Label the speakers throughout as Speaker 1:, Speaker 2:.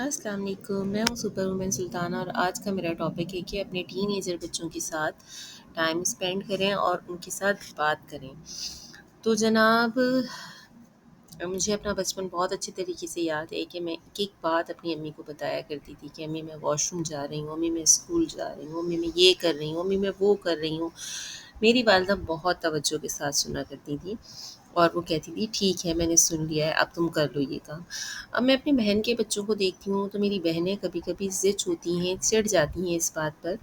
Speaker 1: السلام علیکم، میں ہوں سپر وومن سلطانہ اور آج کا میرا ٹاپک ہے کہ اپنے ٹین ایجر بچوں کے ساتھ ٹائم اسپینڈ کریں اور ان کے ساتھ بات کریں۔ تو جناب، مجھے اپنا بچپن بہت اچھے طریقے سے یاد ہے کہ میں ایک ایک بات اپنی امی کو بتایا کرتی تھی کہ امی میں واش روم جا رہی ہوں، امی میں اسکول جا رہی ہوں، امی میں یہ کر رہی ہوں، امی میں وہ کر رہی ہوں۔ میری والدہ بہت توجہ کے ساتھ سنا کرتی تھی اور وہ کہتی تھی ٹھیک ہے، میں نے سن لیا ہے، اب تم کر لو یہ کام۔ اب میں اپنی بہن کے بچوں کو دیکھتی ہوں تو میری بہنیں کبھی کبھی زچ ہوتی ہیں، چڑ جاتی ہیں اس بات پر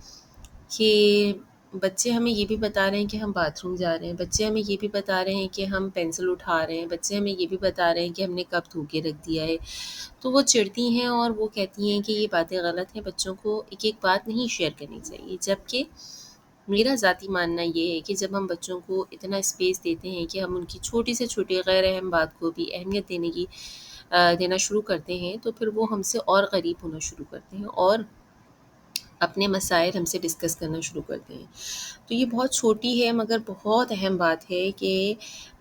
Speaker 1: کہ بچے ہمیں یہ بھی بتا رہے ہیں کہ ہم باتھ روم جا رہے ہیں، بچے ہمیں یہ بھی بتا رہے ہیں کہ ہم پینسل اٹھا رہے ہیں، بچے ہمیں یہ بھی بتا رہے ہیں کہ ہم نے کپ دھو کے رکھ دیا ہے۔ تو وہ چڑھتی ہیں اور وہ کہتی ہیں کہ یہ باتیں غلط ہیں، بچوں کو ایک ایک بات نہیں شیئر کرنی چاہیے۔ جبکہ میرا ذاتی ماننا یہ ہے کہ جب ہم بچوں کو اتنا اسپیس دیتے ہیں کہ ہم ان کی چھوٹی سے چھوٹی غیر اہم بات کو بھی اہمیت دینا شروع کرتے ہیں، تو پھر وہ ہم سے اور قریب ہونا شروع کرتے ہیں اور اپنے مسائل ہم سے ڈسکس کرنا شروع کرتے ہیں۔ تو یہ بہت چھوٹی ہے مگر بہت اہم بات ہے کہ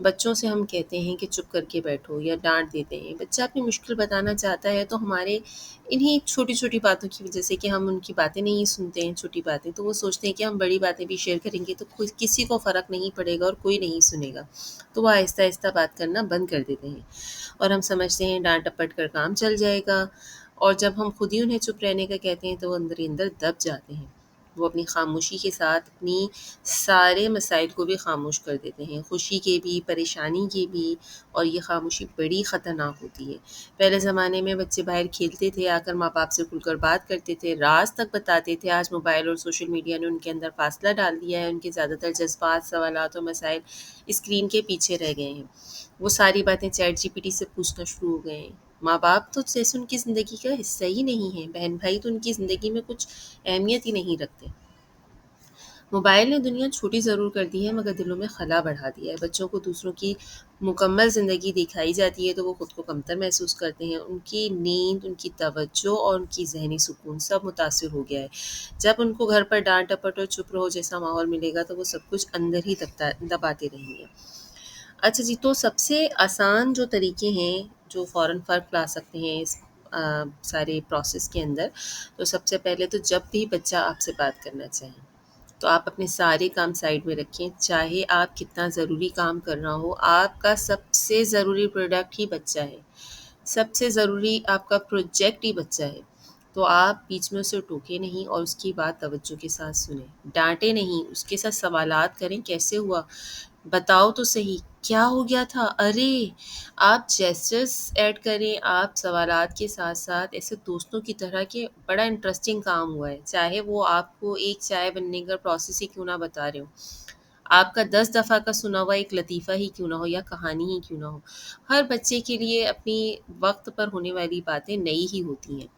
Speaker 1: بچوں سے ہم کہتے ہیں کہ چپ کر کے بیٹھو یا ڈانٹ دیتے ہیں۔ بچہ اپنی مشکل بتانا چاہتا ہے تو ہمارے انہی چھوٹی چھوٹی باتوں کی وجہ سے کہ ہم ان کی باتیں نہیں سنتے ہیں، چھوٹی باتیں، تو وہ سوچتے ہیں کہ ہم بڑی باتیں بھی شیئر کریں گے تو کسی کو فرق نہیں پڑے گا اور کوئی نہیں سنے گا، تو وہ آہستہ آہستہ بات کرنا بند کر دیتے ہیں اور ہم سمجھتے ہیں ڈانٹ ڈپٹ کر کام چل جائے گا۔ اور جب ہم خود ہی انہیں چپ رہنے کا کہتے ہیں تو وہ اندر ہی اندر دب جاتے ہیں۔ وہ اپنی خاموشی کے ساتھ اپنی سارے مسائل کو بھی خاموش کر دیتے ہیں، خوشی کے بھی، پریشانی کے بھی، اور یہ خاموشی بڑی خطرناک ہوتی ہے۔ پہلے زمانے میں بچے باہر کھیلتے تھے، آ کر ماں باپ سے کھل کر بات کرتے تھے، راز تک بتاتے تھے۔ آج موبائل اور سوشل میڈیا نے ان کے اندر فاصلہ ڈال دیا ہے، ان کے زیادہ تر جذبات، سوالات اور مسائل اسکرین کے پیچھے رہ گئے ہیں۔ وہ ساری باتیں چیٹ جی پی ٹی سے پوچھنا شروع ہو گئے ہیں۔ ماں باپ تو جیسے ان کی زندگی کا حصہ ہی نہیں ہے، بہن بھائی تو ان کی زندگی میں کچھ اہمیت ہی نہیں رکھتے۔ موبائل نے دنیا چھوٹی ضرور کر دی ہے مگر دلوں میں خلا بڑھا دیا ہے۔ بچوں کو دوسروں کی مکمل زندگی دکھائی جاتی ہے تو وہ خود کو کمتر محسوس کرتے ہیں۔ ان کی نیند، ان کی توجہ اور ان کی ذہنی سکون سب متاثر ہو گیا ہے۔ جب ان کو گھر پر ڈانٹ ڈپٹ اور چپ رہو جیسا ماحول ملے گا تو وہ سب کچھ اندر ہی دباتے رہیں گے۔ اچھا جی، تو سب سے آسان جو طریقے ہیں جو فوراً فرق لا سکتے ہیں اس سارے پروسیس کے اندر، تو سب سے پہلے تو جب بھی بچہ آپ سے بات کرنا چاہے تو آپ اپنے سارے کام سائڈ میں رکھیں، چاہے آپ کتنا ضروری کام کر رہا ہو۔ آپ کا سب سے ضروری پروڈکٹ ہی بچہ ہے، سب سے ضروری آپ کا پروجیکٹ ہی بچہ ہے۔ تو آپ بیچ میں اسے ٹوکے نہیں اور اس کی بات توجہ کے ساتھ سنیں، ڈانٹے نہیں، اس کے ساتھ سوالات کریں، کیسے ہوا، بتاؤ تو صحیح کیا ہو گیا تھا، ارے آپ جیسچرز ایڈ کریں، آپ سوالات کے ساتھ ساتھ ایسے دوستوں کی طرح کہ بڑا انٹرسٹنگ کام ہوا ہے، چاہے وہ آپ کو ایک چائے بننے کا پروسیس ہی کیوں نہ بتا رہے ہو، آپ کا 10 دفعہ کا سنا ہوا ایک لطیفہ ہی کیوں نہ ہو یا کہانی ہی کیوں نہ ہو۔ ہر بچے کے لیے اپنی وقت پر ہونے والی باتیں نئی ہی ہوتی ہیں۔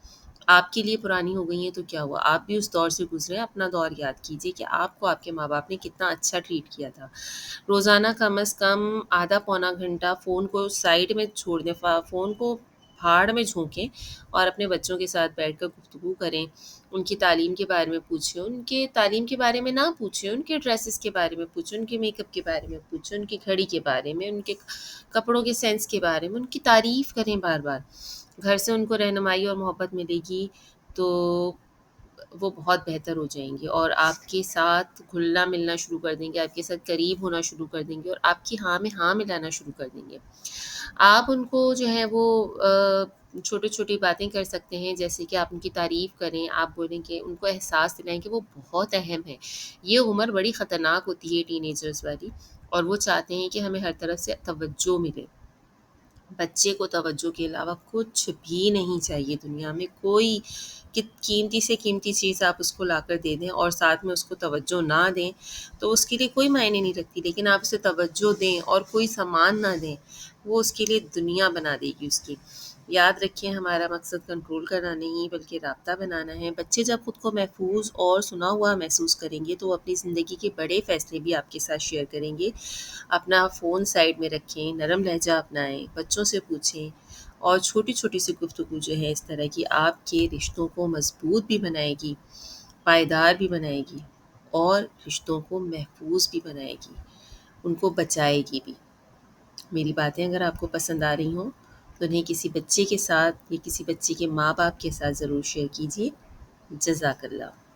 Speaker 1: آپ کے لیے پرانی ہو گئی ہیں تو کیا ہوا، آپ بھی اس دور سے گزرے ہیں، اپنا دور یاد کیجئے کہ آپ کو آپ کے ماں باپ نے کتنا اچھا ٹریٹ کیا تھا۔ روزانہ کم از کم آدھا پونا گھنٹہ فون کو سائڈ میں چھوڑ دیں، فون کو بھاڑ میں جھونکیں اور اپنے بچوں کے ساتھ بیٹھ کر گفتگو کریں، ان کی تعلیم کے بارے میں پوچھیں، ان کے تعلیم کے بارے میں نہ پوچھیں، ان کے ڈریسز کے بارے میں پوچھیں، ان کے میک اپ کے بارے میں پوچھیں، ان کی گھڑی کے بارے میں، ان کے کپڑوں کے سینس کے بارے میں، ان کی تعریف کریں بار بار۔ گھر سے ان کو رہنمائی اور محبت ملے گی تو وہ بہت بہتر ہو جائیں گے اور آپ کے ساتھ گھلنا ملنا شروع کر دیں گے، آپ کے ساتھ قریب ہونا شروع کر دیں گے اور آپ کی ہاں میں ہاں ملانا شروع کر دیں گے۔ آپ ان کو جو ہے وہ چھوٹی چھوٹی باتیں کر سکتے ہیں، جیسے کہ آپ ان کی تعریف کریں، آپ بولیں کہ ان کو احساس دلائیں کہ وہ بہت اہم ہے۔ یہ عمر بڑی خطرناک ہوتی ہے ٹین ایجرز والی، اور وہ چاہتے ہیں کہ ہمیں ہر طرف سے توجہ ملے۔ بچے کو توجہ کے علاوہ کچھ بھی نہیں چاہیے دنیا میں، کوئی قیمتی سے قیمتی چیز آپ اس کو لا کر دے دیں اور ساتھ میں اس کو توجہ نہ دیں تو اس کے لیے کوئی معنی نہیں رکھتی، لیکن آپ اسے توجہ دیں اور کوئی سامان نہ دیں، وہ اس کے لیے دنیا بنا دے گی اس کی۔ یاد رکھیں، ہمارا مقصد کنٹرول کرنا نہیں بلکہ رابطہ بنانا ہے۔ بچے جب خود کو محفوظ اور سنا ہوا محسوس کریں گے تو وہ اپنی زندگی کے بڑے فیصلے بھی آپ کے ساتھ شیئر کریں گے۔ اپنا فون سائڈ میں رکھیں، نرم لہجہ اپنائیں، بچوں سے پوچھیں، اور چھوٹی چھوٹی سی گفتگو جو ہے اس طرح کی آپ کے رشتوں کو مضبوط بھی بنائے گی، پائیدار بھی بنائے گی اور رشتوں کو محفوظ بھی بنائے گی، ان کو بچائے گی بھی۔ میری باتیں اگر آپ کو پسند آ رہی ہوں تو انہیں کسی بچے کے ساتھ یا کسی بچے کے ماں باپ کے ساتھ ضرور شیئر کیجیے۔ جزاک اللہ۔